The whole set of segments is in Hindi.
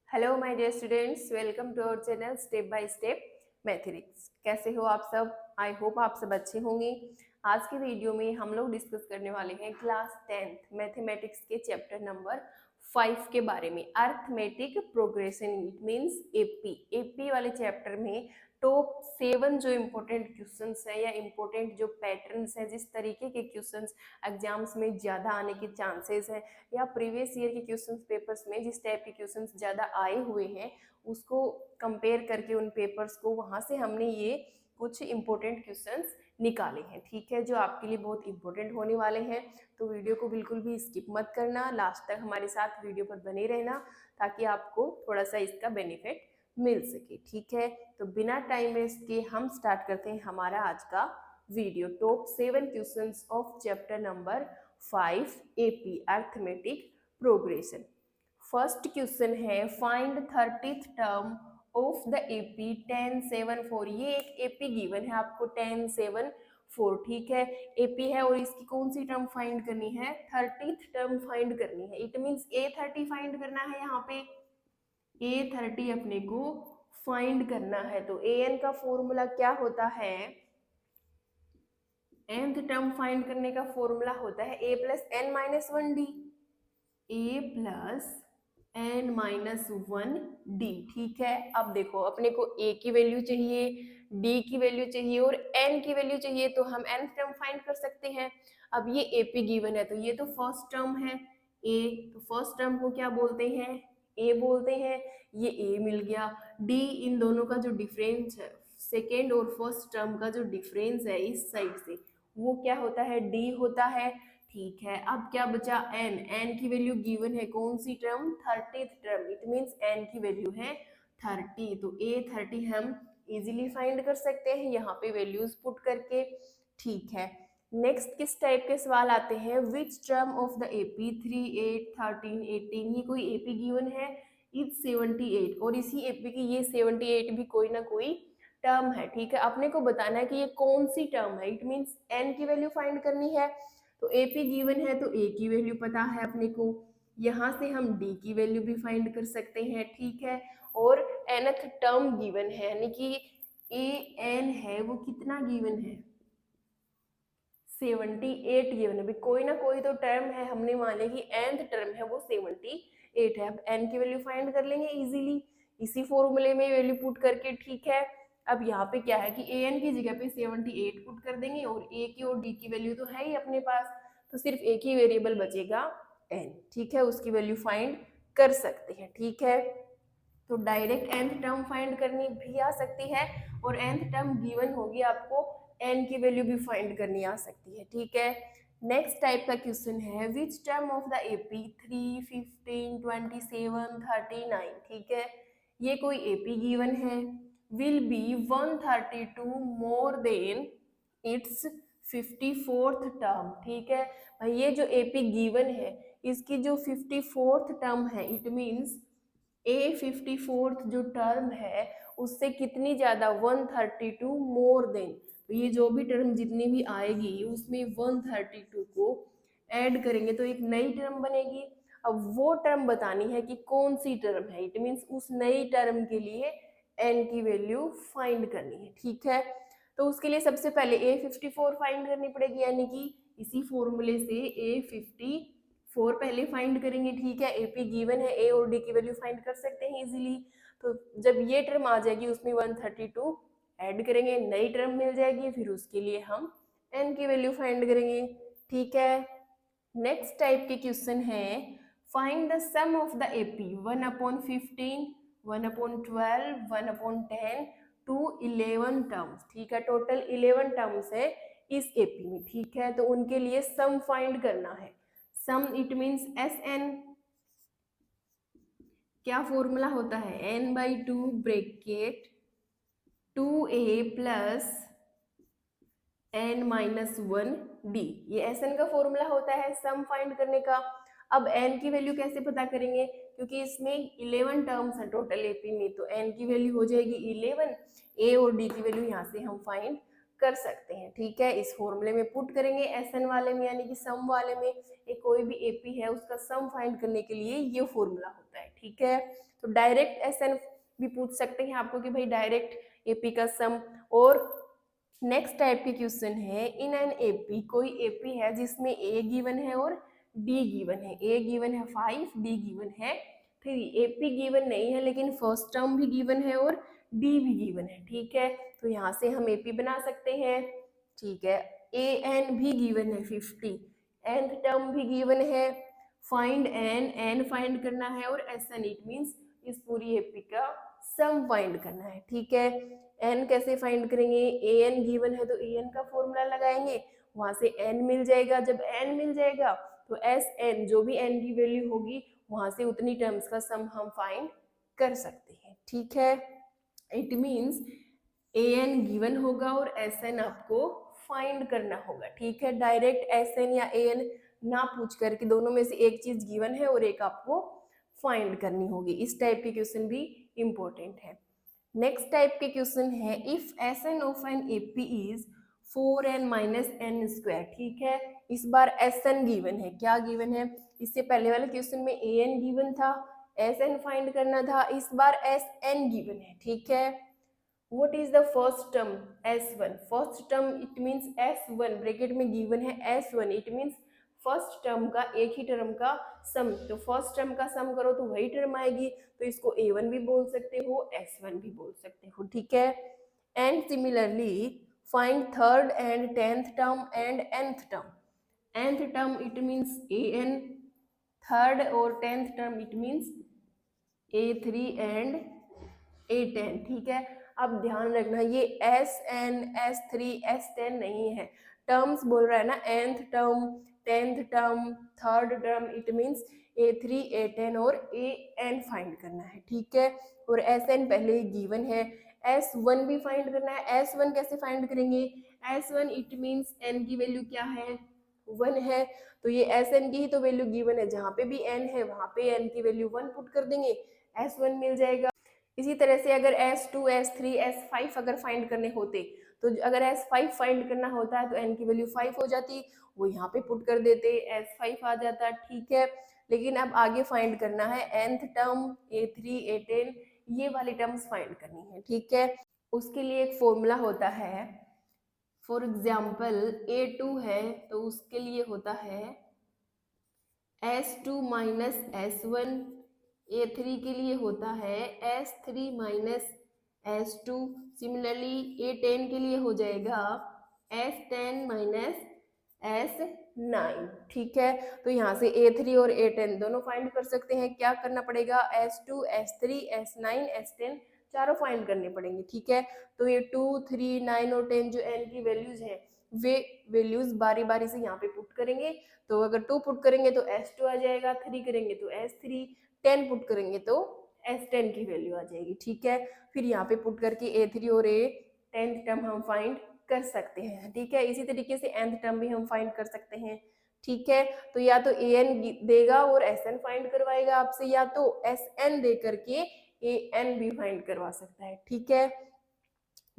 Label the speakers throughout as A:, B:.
A: Hello my dear students, welcome to our channel step by step mathematics. कैसे हो आप सब? आई होप आप सब अच्छे होंगे। आज की वीडियो में हम लोग डिस्कस करने वाले हैं क्लास 10th मैथमेटिक्स के चैप्टर नंबर 5 के बारे में, arithmetic progression. It means AP. AP वाले चैप्टर में टॉप 7 जो इम्पोर्टेंट क्वेश्चंस है या इम्पोर्टेंट जो पैटर्न्स है, जिस तरीके के क्वेश्चंस एग्जाम्स में ज़्यादा आने के चांसेस है या प्रीवियस ईयर के क्वेश्चन पेपर्स में जिस टाइप के क्वेश्चंस ज़्यादा आए हुए हैं उसको कंपेयर करके उन पेपर्स को वहाँ से हमने ये कुछ इम्पोर्टेंट क्वेश्चंस निकाले हैं, ठीक है, जो आपके लिए बहुत इंपॉर्टेंट होने वाले हैं। तो वीडियो को बिल्कुल भी स्किप मत करना, लास्ट तक हमारे साथ वीडियो पर बने रहना ताकि आपको थोड़ा सा इसका बेनिफिट मिल सके, ठीक है। तो बिना टाइम वेस्ट किए हम स्टार्ट करते हैं हमारा आज का video. Top 7 questions of chapter number 5 AP arithmetic progression. First question है find 30th term of the AP 1074। ये एक एपी गिवन है आपको 1074, ठीक है। एपी है और इसकी कौन सी टर्म फाइंड करनी है? 30th टर्म फाइंड करनी है। इट मींस A30 फाइंड करना है। यहाँ पे A30 अपने को फाइंड करना है। तो an का फॉर्मूला क्या होता है? nth टर्म फाइंड करने का फॉर्मूला होता है a plus n minus one d. a plus n minus one d, ठीक है। अब देखो अपने को a की वैल्यू चाहिए, d की वैल्यू चाहिए और n की वैल्यू चाहिए, तो हम nth टर्म फाइंड कर सकते हैं। अब ये AP गिवन है तो ये तो फर्स्ट टर्म है a, तो फर्स्ट टर्म को क्या बोलते हैं? a बोलते हैं। ये a मिल गया। d इन दोनों का जो डिफरेंस है, सेकेंड और फर्स्ट टर्म का जो डिफरेंस है इस साइड से, वो क्या होता है? d होता है, ठीक है। अब क्या बचा? n की वैल्यू गिवन है, कौन सी term? 30th term. It means n की वैल्यू है 30, तो A30 हम इजीली फाइंड कर सकते हैं यहाँ पे वैल्यूज पुट करके, ठीक है। नेक्स्ट किस टाइप के सवाल आते हैं? Which term of the AP 3, 8, 13, 18, ये कोई एपी गिवन है इज 78 और इसी एपी की ये 78 भी कोई ना कोई टर्म है, ठीक है। अपने को बताना है कि ये कौन सी टर्म है। इट मींस n की वैल्यू फाइंड करनी है, तो AP गिवन है तो A की वैल्यू पता है अपने को, यहाँ से हम D की वैल्यू भी फाइंड कर सकते हैं, ठीक है। और nth टर्म गिवन है, यानी कि AN है वो कितना गिवन है? 78 गिवन है। कोई ना कोई तो टर्म है, हमने मान लिया कि nth टर्म है वो 78 है। अब n की वैल्यू फाइंड कर लेंगे इजीली इसी फॉर्मूले में वैल्यू पुट करके, ठीक है। अब यहाँ पे क्या है कि an की जगह पे 78 पुट कर देंगे और a की और d की वैल्यू तो है ही अपने पास, तो सिर्फ एक ही वेरिएबल बचेगा n, ठीक है। उसकी वैल्यू फाइंड कर सकते हैं, ठीक है। तो डायरेक्ट nth टर्म फाइंड करनी भी आ सकती है और nth टर्म गिवन होगी आपको, n की वैल्यू भी फाइंड करनी आ सकती है, ठीक है। नेक्स्ट टाइप का क्वेश्चन है which term of the AP 3, 15, 27, 39, ठीक है। ये कोई एपी गिवन है, will be 132 more than it's 54th term, ठीक है। भाई ये जो एपी गिवन है इसकी जो 54th टर्म है, इट मीन्स A54th जो टर्म है उससे कितनी ज्यादा? 132 मोर देन। तो ये जो भी टर्म जितनी भी आएगी उसमें 132 को ऐड करेंगे तो एक नई टर्म बनेगी। अब वो टर्म बतानी है कि कौन सी टर्म है। इट मीन्स उस नई टर्म के लिए n की वैल्यू फाइंड करनी है, ठीक है। तो उसके लिए सबसे पहले A54 फाइंड करनी पड़ेगी, यानी कि इसी फॉर्मूले से A54 पहले फाइंड करेंगे, ठीक है। AP गिवन है, A और D की वैल्यू फाइंड कर सकते हैं इजीली। तो जब ये टर्म आ जाएगी उसमें 132 ऐड करेंगे, नई टर्म मिल जाएगी, फिर उसके लिए हम n की वैल्यू फाइंड करेंगे, ठीक है। नेक्स्ट टाइप के क्वेश्चन है find the sum of the AP 1/15, 1/12, 1/10 to 11 terms, ठीक है। टोटल 11 टर्म्स है इस एपी में, ठीक है। तो उनके लिए सम फाइंड करना है। सम इट मीन्स SN। क्या फॉर्मूला होता है? n/2 bracket 2a plus n-1d, ये SN का फॉर्मूला होता है सम फाइंड करने का। अब n की वैल्यू कैसे पता करेंगे? क्योंकि इसमें 11 टर्म्स हैं टोटल एपी में, तो n की वैल्यू हो जाएगी 11, a और d की वैल्यू यहाँ से हम फाइंड कर सकते हैं। ठीक है, इस फॉर्मूले में पुट करेंगे एसएन वाले में, यानी कि सम वाले में। एक कोई भी एपी है उसका सम फाइंड करने के लिए ये फॉर्मूला होता है। ठीक है, तो डायरेक्ट एसएन भी पूछ सकते हैं आपको कि भाई डायरेक्ट एपी का सम। और नेक्स्ट टाइप के क्वेश्चन है इन एन एपी, कोई एपी है जिसमें ए गिवन है और डी गिवन है। ए गिवन है 5, डी गिवन है 3। एपी गिवन नहीं है लेकिन फर्स्ट टर्म भी गिवन है और डी भी गिवन है। ठीक है, तो यहाँ से हम एपी बना सकते हैं। ठीक है, ए एन भी गिवन है 50, nth टर्म भी गिवन है। फाइंड एन फाइंड करना है और एस एन इट मीन्स इस पूरी एपी का सम फाइंड करना है। ठीक है, एन कैसे फाइंड करेंगे, ए एन गिवन है तो ए एन का फॉर्मूला लगाएंगे, वहां से एन मिल जाएगा। जब एन मिल जाएगा तो एस एन जो भी एन की वैल्यू होगी वहां से उतनी टर्म्स का सम हम फाइंड कर सकते हैं। ठीक है, it means a n given होगा और एस एन आपको फाइंड करना होगा। ठीक है, डायरेक्ट एस एन या ए एन ना पूछ करके दोनों में से एक चीज गिवन है और एक आपको फाइंड करनी होगी। इस टाइप के क्वेश्चन भी इंपॉर्टेंट है। नेक्स्ट टाइप के क्वेश्चन है if s n of n AP is 4n minus n square. ठीक है, इस बार एस एन गिवन है। क्या गिवन है, इससे पहले वाले क्वेश्चन में ए एन गिवन था, एस एन फाइंड करना था, इस बार एस एन गिवन है। ठीक है, what is the first term, s1। First term it means s1, bracket में गिवन है s1, it means first term का एक ही टर्म का सम। तो फर्स्ट टर्म का सम करो तो वही टर्म आएगी, तो इसको a1 भी बोल सकते हो, s1 भी बोल सकते हो। ठीक है, and similarly find third and 10th term and nth term. nth term it means an, third और 10th term it means a3 and a10। ठीक है, अब ध्यान रखना ये sn, s3, s10 नहीं है, टर्म्स बोल रहा है ना, nth term, 10th term, third term, it means a3, a10 और an फाइंड करना है। ठीक है, और sn पहले ही गिवन है, s1 भी फाइंड करना है। s1 कैसे फाइंड करेंगे, s1 इट मींस n की वैल्यू क्या है, 1 है, तो ये sn की ही तो वैल्यू गिवन है, जहाँ पे भी n है वहाँ पे n की वैल्यू 1 पुट कर देंगे, s1 मिल जाएगा। इसी तरह से अगर S2, S3, S5 अगर फाइंड करने होते, तो अगर S5 फाइंड करना होता है तो n की वैल्यू 5 हो जाती, वो यहाँ पे पुट कर देते, S5 आ जाता। ठीक है, लेकिन अब आगे फाइंड करना है nth टर्म, a3, a10, ये वाली टर्म्स फाइंड करनी है। ठीक है, उसके लिए एक फॉर्मूला होता है, फॉर एग्जाम्पल a2 है तो उसके लिए होता है S2 माइनस S1, a3 के लिए होता है S3 minus S2, similarly a10 के लिए हो जाएगा S10 माइनस S9। ठीक है, तो यहाँ से a3 और a10 दोनों फाइंड कर सकते हैं। क्या करना पड़ेगा, S2, S3, S9, S10 चारों फाइंड करने पड़ेंगे। ठीक है, तो ये 2, 3, 9 और 10 जो n की वैल्यूज है वे वैल्यूज बारी बारी से यहाँ पे पुट करेंगे। तो अगर 2 पुट करेंगे तो S2 आ जाएगा, 3 करेंगे तो S3, 10 पुट करेंगे तो S10 की वैल्यू आ जाएगी। ठीक है, फिर यहाँ पे पुट करके A3 और A10 टर्म हम फाइंड कर सकते हैं। ठीक है, इसी तरीके से nth टर्म भी हम फाइंड कर सकते हैं। ठीक है, तो या तो an देगा और sn फाइंड करवाएगा आपसे, या तो sn दे करके an भी फाइंड करवा सकता है। ठीक है,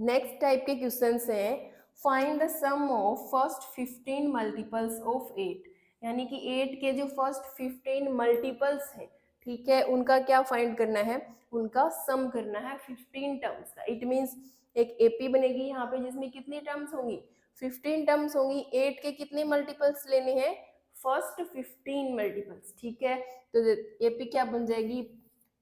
A: नेक्स्ट टाइप के क्वेश्चंस हैं find the sum of first 15 multiples of 8, यानी कि 8 के जो फर्स्ट 15 मल्टीपल्स हैं, ठीक है, उनका क्या फाइंड करना है, उनका सम करना है 15 टर्म्स का। इट मींस एक एपी बनेगी यहाँ पे जिसमें कितनी टर्म्स होंगी, 15 टर्म्स होंगी। 8 के कितने मल्टीपल्स लेने हैं, फर्स्ट 15 मल्टीपल्स। ठीक है, तो एपी क्या बन जाएगी,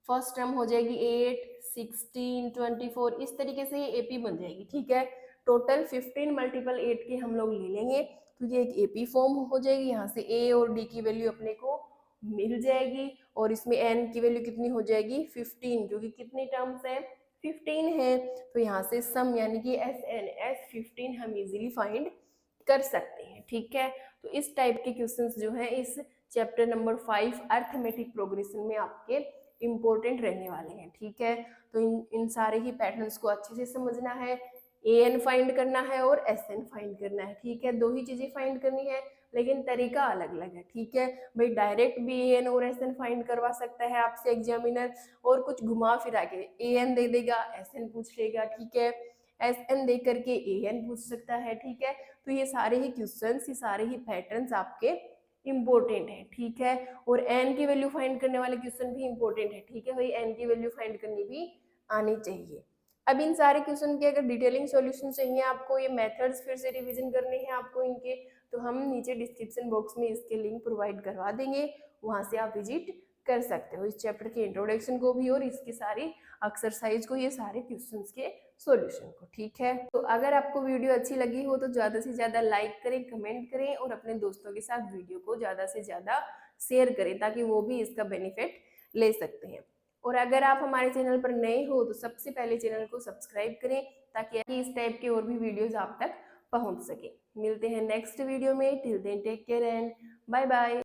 A: फर्स्ट टर्म हो जाएगी 8, 16, 24, इस तरीके से ये एपी बन जाएगी। ठीक है, टोटल 15 मल्टीपल 8 के हम लोग ले लेंगे तो ये एक एपी फॉर्म हो जाएगी। यहाँ से ए और डी की वैल्यू अपने को मिल जाएगी और इसमें एन की वैल्यू कितनी हो जाएगी 15, क्योंकि कितनी टर्म्स है 15 है, तो यहाँ से सम यानी कि एस एन S15 हम इजीली फाइंड कर सकते हैं। ठीक है, तो इस टाइप के क्वेश्चंस जो है इस चैप्टर नंबर 5 अर्थमेटिक प्रोग्रेशन में आपके इम्पोर्टेंट रहने वाले हैं। ठीक है, तो इन सारे ही पैटर्न्स को अच्छे से समझना है, an फाइंड करना है और sn फाइंड करना है। ठीक है, दो ही चीजें फाइंड करनी है लेकिन तरीका अलग अलग है। ठीक है भाई, डायरेक्ट भी an और sn फाइंड करवा सकता है आपसे एग्जामिनर, और कुछ घुमा फिरा के an दे देगा, sn पूछ लेगा। ठीक है, एस एन दे करके ए एन पूछ सकता है, ठीक है। तो ये सारे ही क्वेश्चंस, ये सारे ही पैटर्न्स आपके इंपॉर्टेंट है, ठीक है। और एन की वैल्यू फाइंड करने वाले क्वेश्चन भी इंपॉर्टेंट है, ठीक है भाई, एन की वैल्यू फाइंड करनी भी आनी चाहिए। अब इन सारे क्वेश्चन के अगर डिटेलिंग सॉल्यूशन चाहिए आपको, ये मेथड्स फिर से रिवीजन करने हैं आपको इनके, तो हम नीचे डिस्क्रिप्शन बॉक्स में इसके लिंक प्रोवाइड करवा देंगे, वहां से आप विजिट कर सकते हो इस चैप्टर के इंट्रोडक्शन को भी और इसकी सारी एक्सरसाइज को, ये सारे क्वेश्चंस के सॉल्यूशन को, ठीक है। तो अगर आपको वीडियो अच्छी लगी हो तो ज़्यादा से ज़्यादा लाइक करें, कमेंट करें और अपने दोस्तों के साथ वीडियो को ज़्यादा से ज़्यादा शेयर करें ताकि वो भी इसका बेनिफिट ले सकते हैं। और अगर आप हमारे चैनल पर नए हो तो सबसे पहले चैनल को सब्सक्राइब करें ताकि इस टाइप के और भी वीडियोस आप तक पहुंच सके। मिलते हैं नेक्स्ट वीडियो में, till then take care and bye bye.